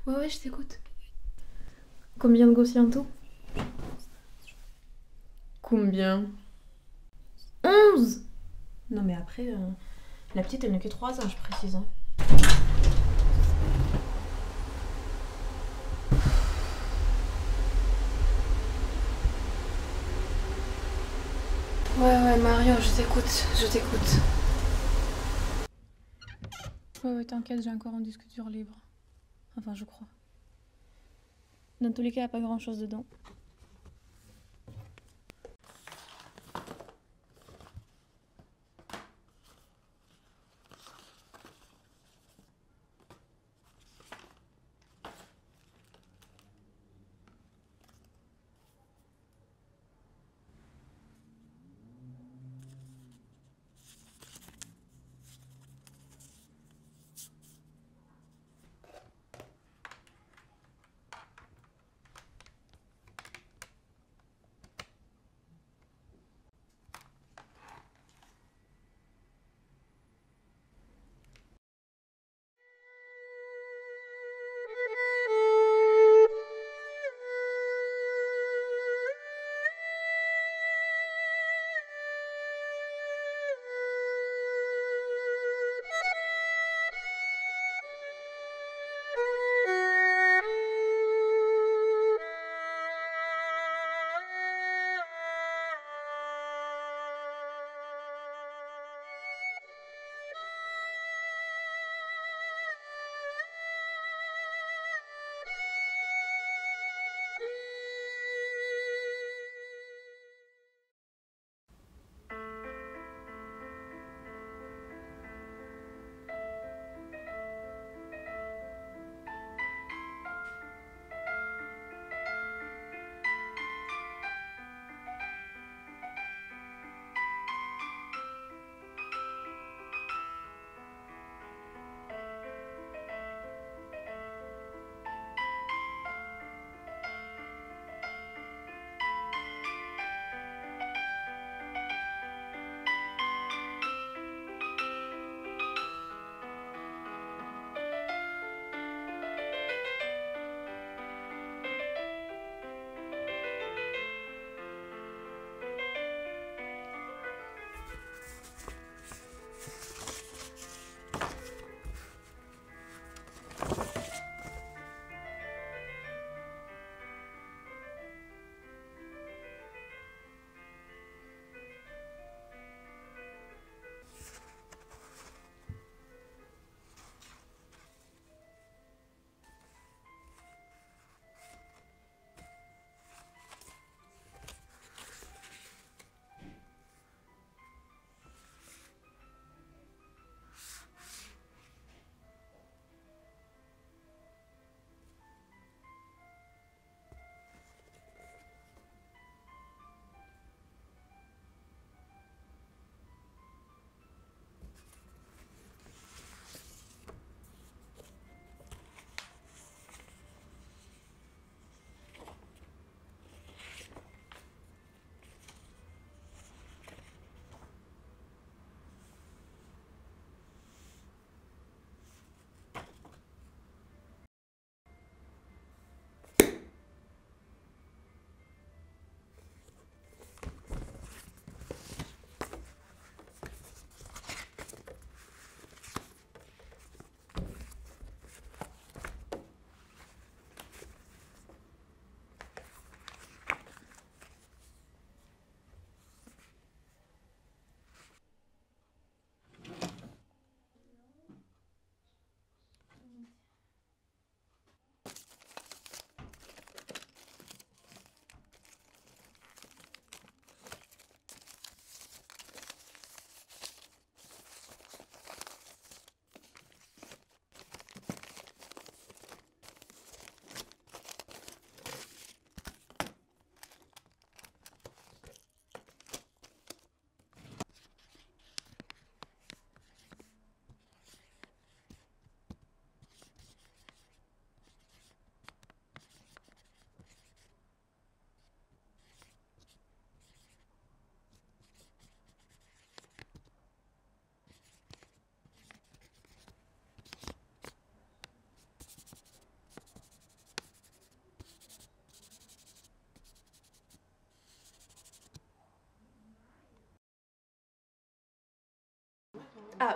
Ouais, ouais, je t'écoute. Combien de gosses en tout? Combien? 11. Non mais après, la petite elle n'a que 3 ans, je précise. Hein. Ouais, ouais, Mario, je t'écoute, je t'écoute. Ouais, ouais, t'inquiète, j'ai encore un disque dur libre. Enfin, je crois. Dans tous les cas, y a pas grand chose dedans.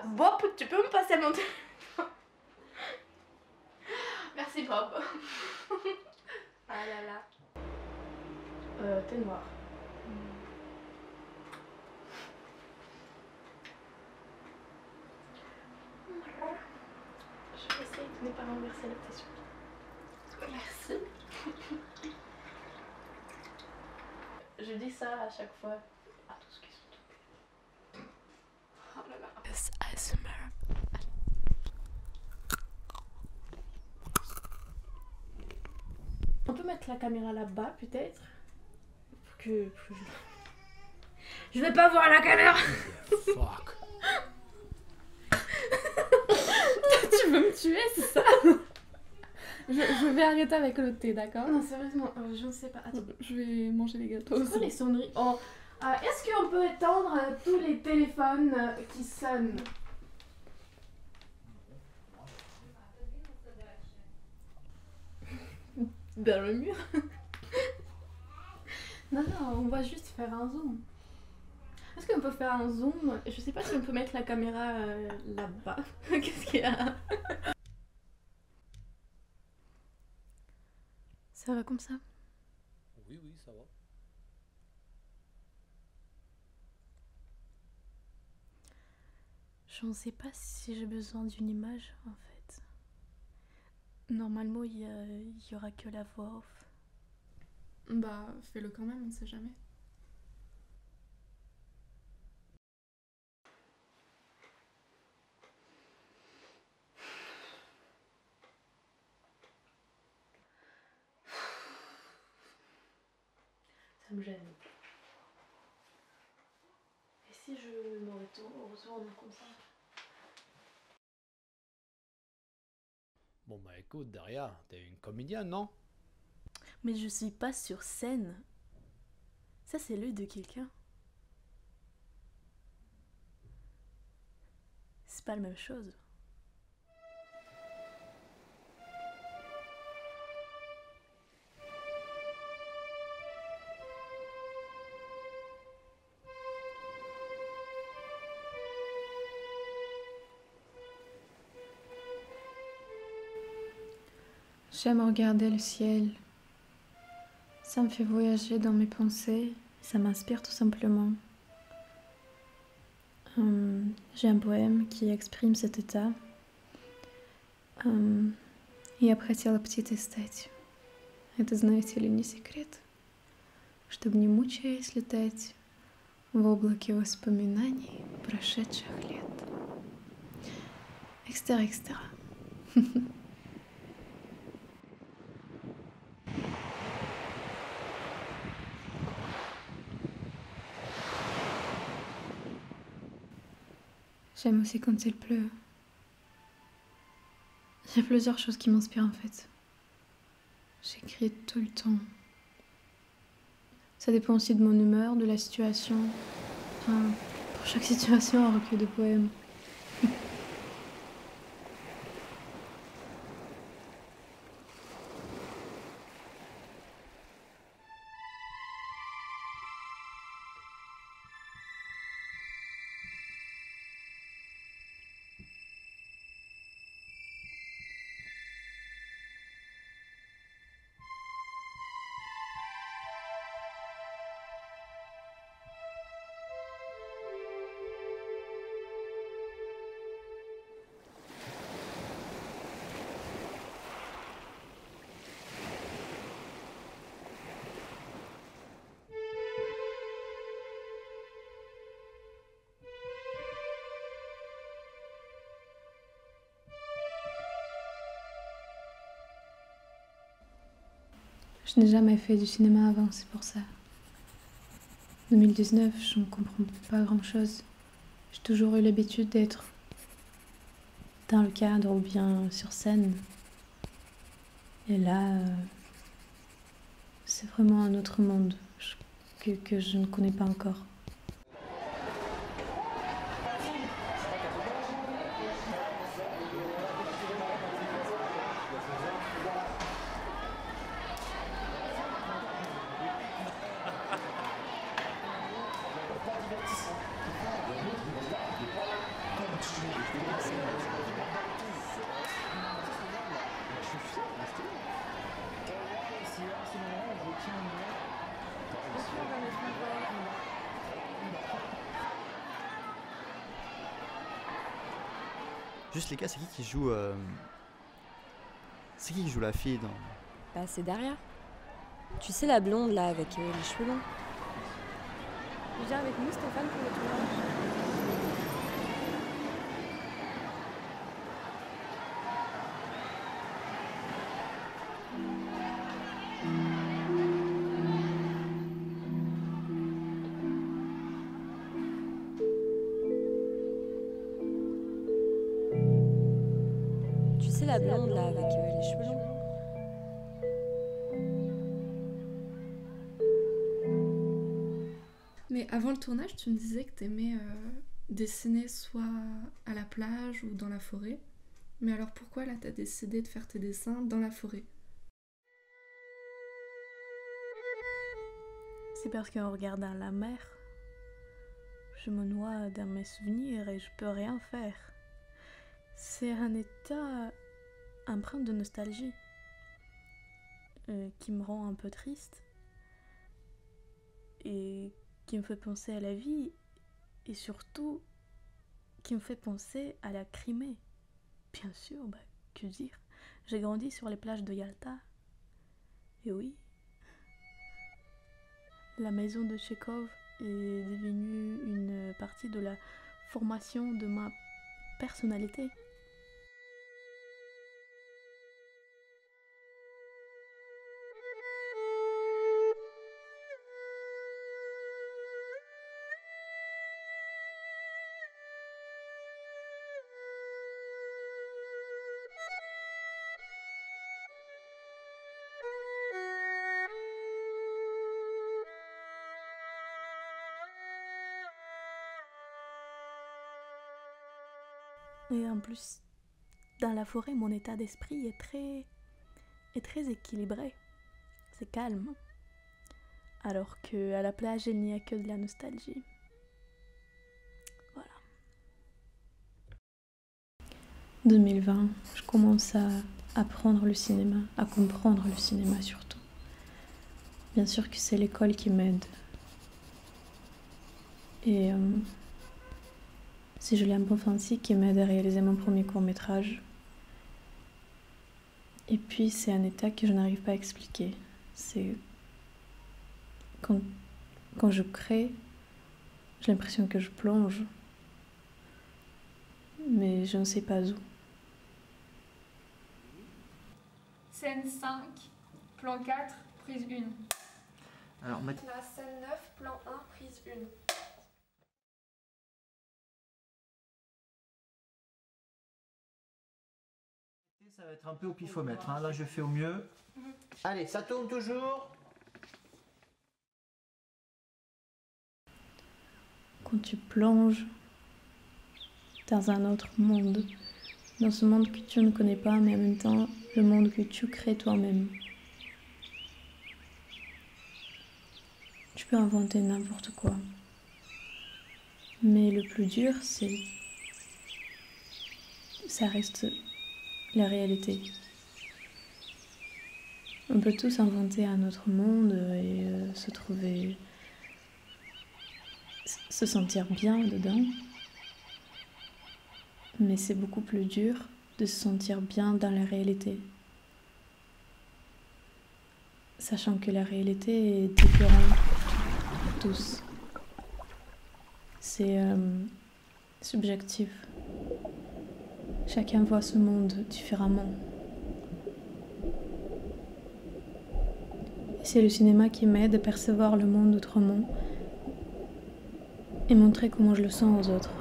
Bob, tu peux me passer mon téléphone? Merci Bob. Ah là là. Thé noir. Je vais essayer de ne pas renverser la thé. Merci. Je dis ça à chaque fois à tous qui sont tombés. Oh là là. ASMR. On peut mettre la caméra là-bas peut-être pour que je vais pas voir la caméra. Fuck. Tu veux me tuer, c'est ça? Je vais arrêter avec le thé, d'accord? Non, sérieusement, je ne sais pas. Attends. Je vais manger les gâteaux C'est quoi aussi. les sonneries? Oh, est-ce qu'on peut éteindre tous les téléphones qui sonnent? Dans le mur? Non, non, on va juste faire un zoom. Est-ce qu'on peut faire un zoom? Je sais pas si on peut mettre la caméra là-bas. Qu'est-ce qu'il y a? Ça va comme ça? Oui, oui, ça va. Je ne sais pas si j'ai besoin d'une image en fait. Normalement, il y aura que la voix off. Bah, fais-le quand même, on sait jamais. Ça me gêne. Et si je me retourne comme ça? Bon bah écoute, derrière, t'es une comédienne, non? Mais je suis pas sur scène. Ça, c'est l'œil de quelqu'un. C'est pas la même chose. J'aime regarder le ciel. Ça me fait voyager dans mes pensées. Ça m'inspire tout simplement. J'ai un poème qui exprime cet état. Я бы хотела птицей стать. Это, знаете ли, не секрет. Чтобы не мучаясь летать в облаке воспоминаний прошедших лет. Etc. etc. J'aime aussi quand il pleut. Il y a plusieurs choses qui m'inspirent en fait. J'écris tout le temps. Ça dépend aussi de mon humeur, de la situation. Enfin, pour chaque situation, un recueil de poèmes. Je n'ai jamais fait du cinéma avant, c'est pour ça. 2019, je ne comprends pas grand-chose. J'ai toujours eu l'habitude d'être dans le cadre ou bien sur scène. Et là, c'est vraiment un autre monde que je ne connais pas encore. Juste les gars, c'est qui joue c'est qui joue la fille dans... Bah, c'est Daria. Tu sais, la blonde là, avec les cheveux longs. Viens avec nous, Stéphane, pour le tournage. Tu sais, la blonde là, avec les cheveux longs. Mais avant le tournage, tu me disais que t'aimais dessiner soit à la plage ou dans la forêt. Mais alors pourquoi là t'as décidé de faire tes dessins dans la forêt? C'est parce qu'en regardant la mer, je me noie dans mes souvenirs et je peux rien faire. C'est un état empreint de nostalgie qui me rend un peu triste et qui me fait penser à la vie et surtout qui me fait penser à la Crimée. Bien sûr, que dire, j'ai grandi sur les plages de Yalta. Et oui, la maison de Tchekhov est devenue une partie de la formation de ma personnalité. Et en plus, dans la forêt, mon état d'esprit est très équilibré. C'est calme. Alors qu'à la plage, il n'y a que de la nostalgie. Voilà. 2020, je commence à apprendre le cinéma, à comprendre le cinéma surtout. Bien sûr que c'est l'école qui m'aide. Et c'est Julien Bonfanti qui m'aide à réaliser mon premier court-métrage. Et puis c'est un état que je n'arrive pas à expliquer. C'est quand je crée, j'ai l'impression que je plonge, mais je ne sais pas où. Scène 5, plan 4, prise 1. Alors, La scène 9, plan 1, prise 1. Ça va être un peu au pifomètre, hein. Là je fais au mieux. Allez, ça tourne toujours. Quand tu plonges dans un autre monde, dans ce monde que tu ne connais pas, mais en même temps le monde que tu crées toi-même. Tu peux inventer n'importe quoi. Mais le plus dur, ça reste la réalité. On peut tous inventer un autre monde et se sentir bien dedans. Mais c'est beaucoup plus dur de se sentir bien dans la réalité. Sachant que la réalité est différente pour tous. C'est subjectif. Chacun voit ce monde différemment. C'est le cinéma qui m'aide à percevoir le monde autrement et montrer comment je le sens aux autres.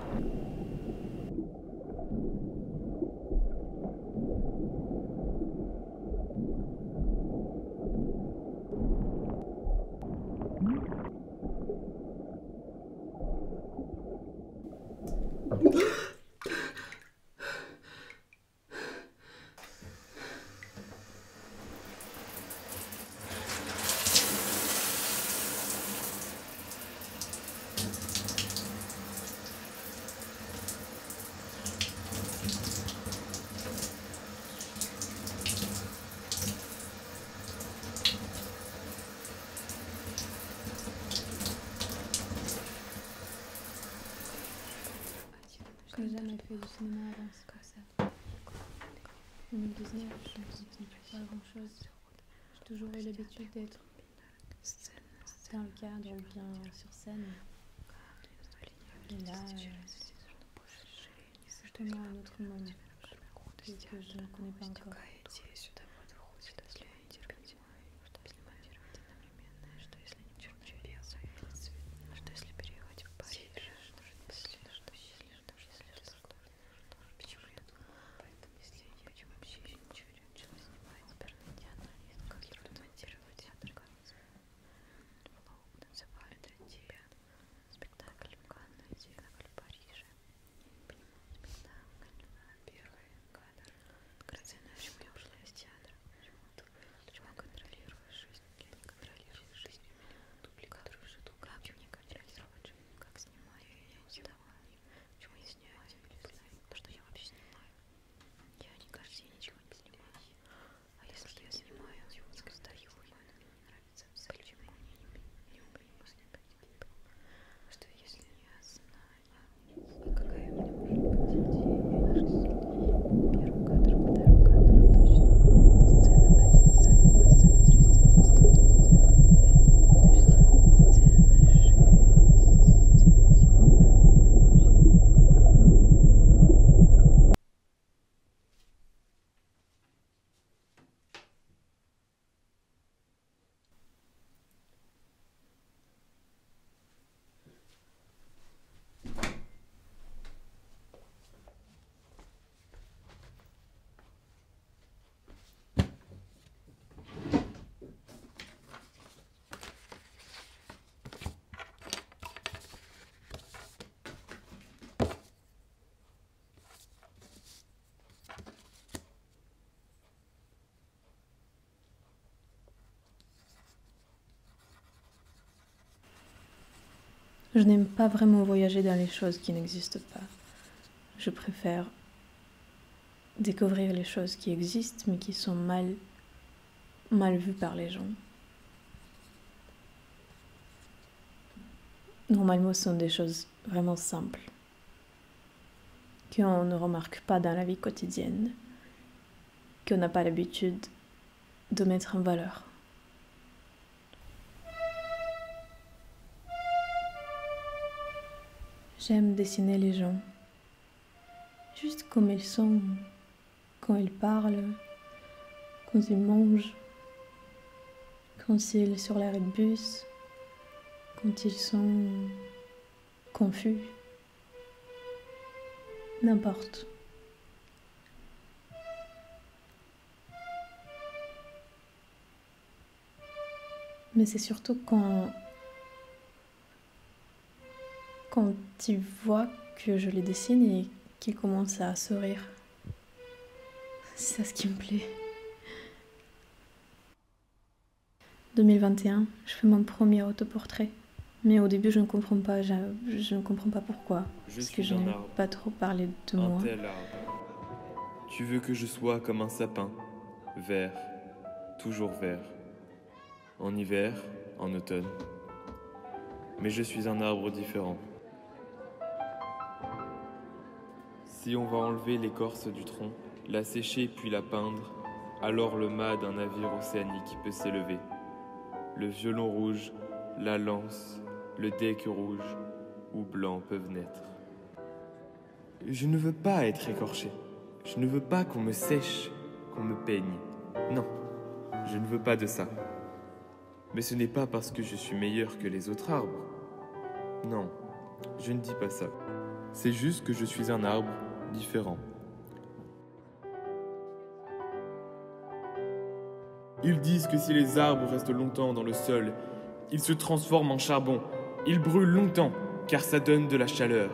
2019, je ne ressens pas grand-chose. J'ai toujours eu l'habitude d'être dans le cadre ou bien sur scène. Et là, c'est justement un autre monde que je ne connais pas encore. Je n'aime pas vraiment voyager dans les choses qui n'existent pas. Je préfère découvrir les choses qui existent mais qui sont mal vues par les gens. Normalement, ce sont des choses vraiment simples qu'on ne remarque pas dans la vie quotidienne, qu'on n'a pas l'habitude de mettre en valeur. J'aime dessiner les gens, juste comme ils sont, quand ils parlent, quand ils mangent, quand ils sont sur l'arrêt de bus, quand ils sont confus, n'importe. Mais c'est surtout quand tu vois que je les dessine et qu'ils commencent à sourire. C'est ça ce qui me plaît. 2021, je fais mon premier autoportrait. Mais au début, je ne comprends pas, je ne comprends pas pourquoi. Parce que je n'aime pas trop parler de moi. Un tel arbre. Tu veux que je sois comme un sapin, vert, toujours vert. En hiver, en automne. Mais je suis un arbre différent. Si on va enlever l'écorce du tronc, la sécher puis la peindre, alors le mât d'un navire océanique peut s'élever. Le violon rouge, la lance, le deck rouge ou blanc peuvent naître. Je ne veux pas être écorché. Je ne veux pas qu'on me sèche, qu'on me peigne. Non, je ne veux pas de ça. Mais ce n'est pas parce que je suis meilleur que les autres arbres. Non, je ne dis pas ça. C'est juste que je suis un arbre différent. Ils disent que si les arbres restent longtemps dans le sol, ils se transforment en charbon. Ils brûlent longtemps, car ça donne de la chaleur.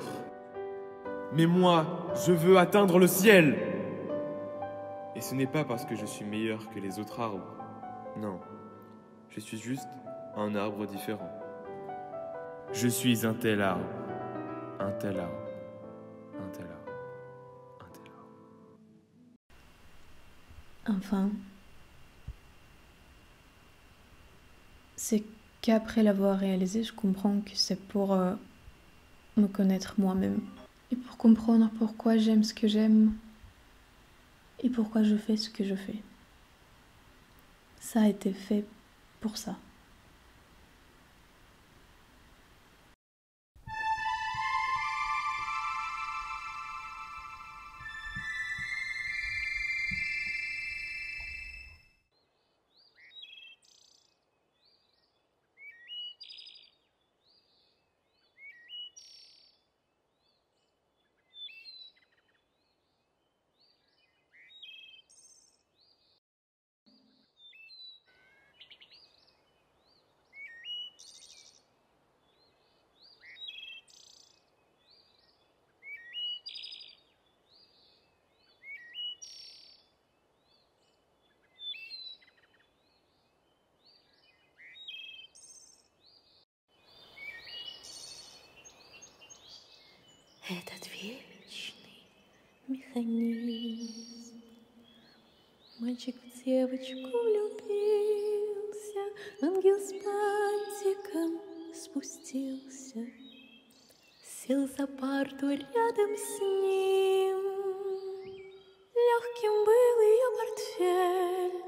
Mais moi, je veux atteindre le ciel. Et ce n'est pas parce que je suis meilleur que les autres arbres. Non, je suis juste un arbre différent. Je suis un tel arbre, un tel arbre, un tel arbre, un tel arbre. Enfin, c'est qu'après l'avoir réalisé, je comprends que c'est pour me connaître moi-même. Et pour comprendre pourquoi j'aime ce que j'aime, et pourquoi je fais ce que je fais. Ça a été fait pour ça. Этот вечный механизм. Мальчик в девочку влюбился, ангел с бантиком спустился, сел за парту рядом с ним. Легким был ее портфель,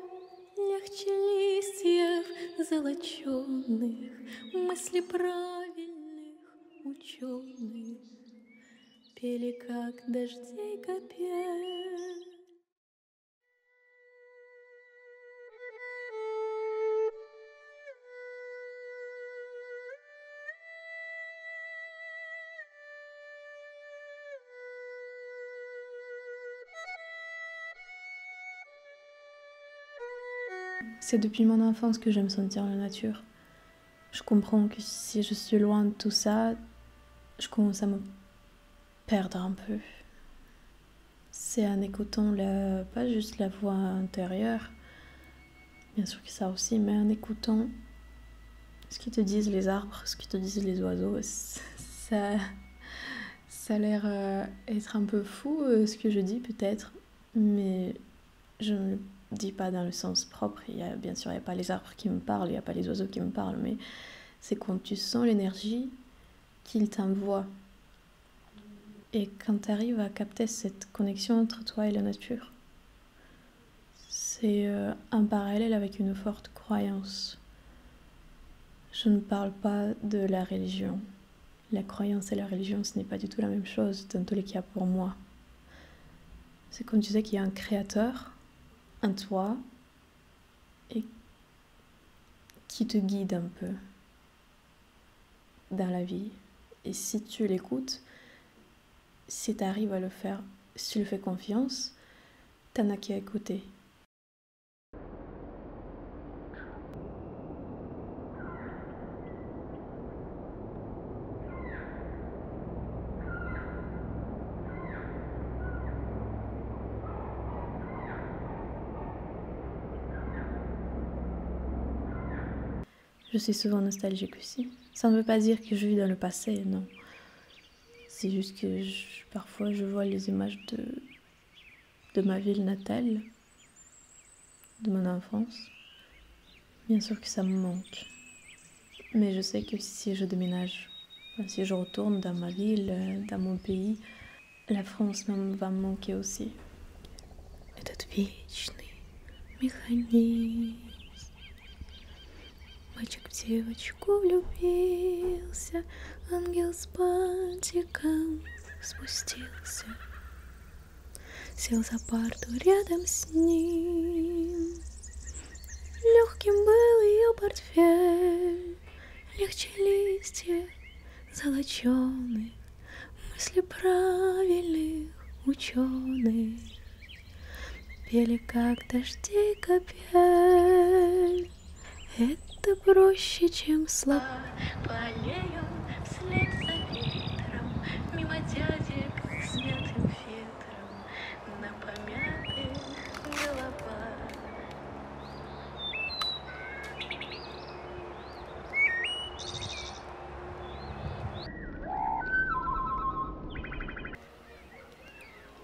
легче листьев золоченых, мысли правильных ученых пели, как дождей капель. C'est depuis mon enfance que j'aime sentir la nature. Je comprends que si je suis loin de tout ça, je commence à me perdre un peu. C'est en écoutant pas juste la voix intérieure, bien sûr que ça aussi, mais en écoutant ce que te disent les arbres, ce que te disent les oiseaux. Ça a l'air être un peu fou ce que je dis peut-être, mais je ne le dis pas dans le sens propre. Bien sûr, il n'y a pas les arbres qui me parlent, il n'y a pas les oiseaux qui me parlent, mais c'est quand tu sens l'énergie qu'ils t'envoient. Et quand tu arrives à capter cette connexion entre toi et la nature, c'est un parallèle avec une forte croyance. Je ne parle pas de la religion. La croyance et la religion, ce n'est pas du tout la même chose, dans tous les cas pour moi. C'est comme tu sais qu'il y a un créateur, un toi, et qui te guide un peu dans la vie. Et si tu l'écoutes, si tu arrives à le faire, si tu lui fais confiance, t'en as qu'à écouter. Je suis souvent nostalgique aussi. Ça ne veut pas dire que je vis dans le passé, non. C'est juste que parfois je vois les images de ma ville natale, de mon enfance. Bien sûr que ça me manque. Mais je sais que si je déménage, si je retourne dans ma ville, dans mon pays, la France va me manquer aussi. Этот вечный механизм. Мальчик в девочку влюбился, ангел с бантиком спустился, сел за парту рядом с ним. Легким был ее портфель, легче листьев золоченых, мысли правильных ученых пели, как дождей капель. Это проще, чем слова по аллеям вслед за ветром, мимо дядек с мятым ветром, на помятых головах.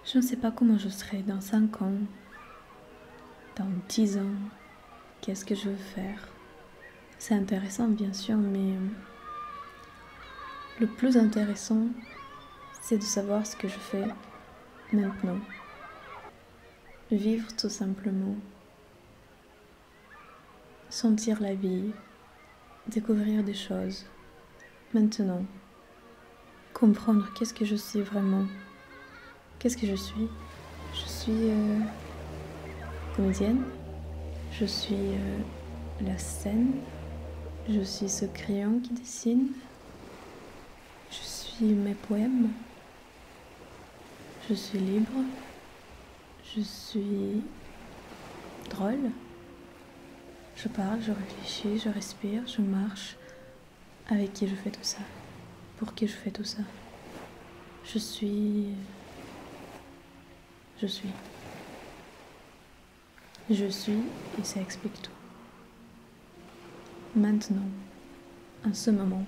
Je ne sais pas comment je serai dans 5 ans, dans 10 ans. Qu'est-ce que je veux faire? C'est intéressant bien sûr, mais le plus intéressant, c'est de savoir ce que je fais maintenant. Vivre tout simplement. Sentir la vie. Découvrir des choses. Maintenant. Comprendre qu'est-ce que je suis vraiment. Qu'est-ce que je suis? Je suis comédienne. Je suis la scène. Je suis ce crayon qui dessine. Je suis mes poèmes. Je suis libre. Je suis drôle. Je parle, je réfléchis, je respire, je marche. Avec qui je fais tout ça? Pour qui je fais tout ça? Je suis... Je suis. Je suis et ça explique tout. Maintenant, en ce moment.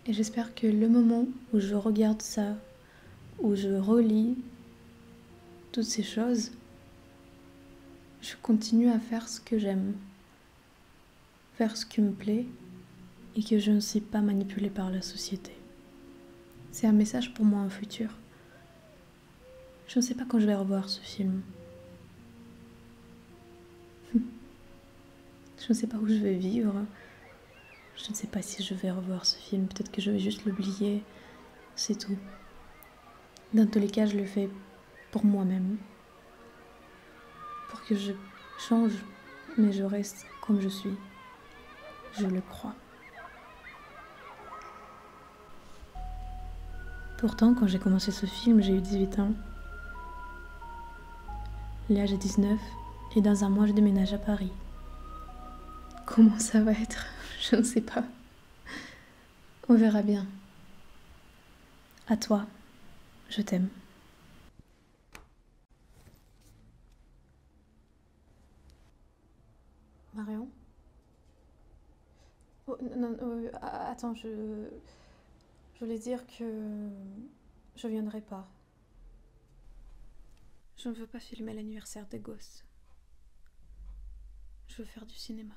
Et j'espère que le moment où je regarde ça, où je relis toutes ces choses, je continue à faire ce que j'aime, faire ce qui me plaît et que je ne suis pas manipulée par la société. C'est un message pour moi en futur. Je ne sais pas quand je vais revoir ce film. Je ne sais pas où je vais vivre. Je ne sais pas si je vais revoir ce film. Peut-être que je vais juste l'oublier. C'est tout. Dans tous les cas, je le fais pour moi-même. Pour que je change, mais je reste comme je suis. Je le crois. Pourtant, quand j'ai commencé ce film, j'ai eu 18 ans. Là, j'ai 19 et dans un mois, je déménage à Paris. Comment ça va être? Je ne sais pas. On verra bien. À toi, je t'aime. Marion? Oh, non, attends, je voulais dire que je viendrai pas. Je ne veux pas filmer l'anniversaire des gosses. Je veux faire du cinéma.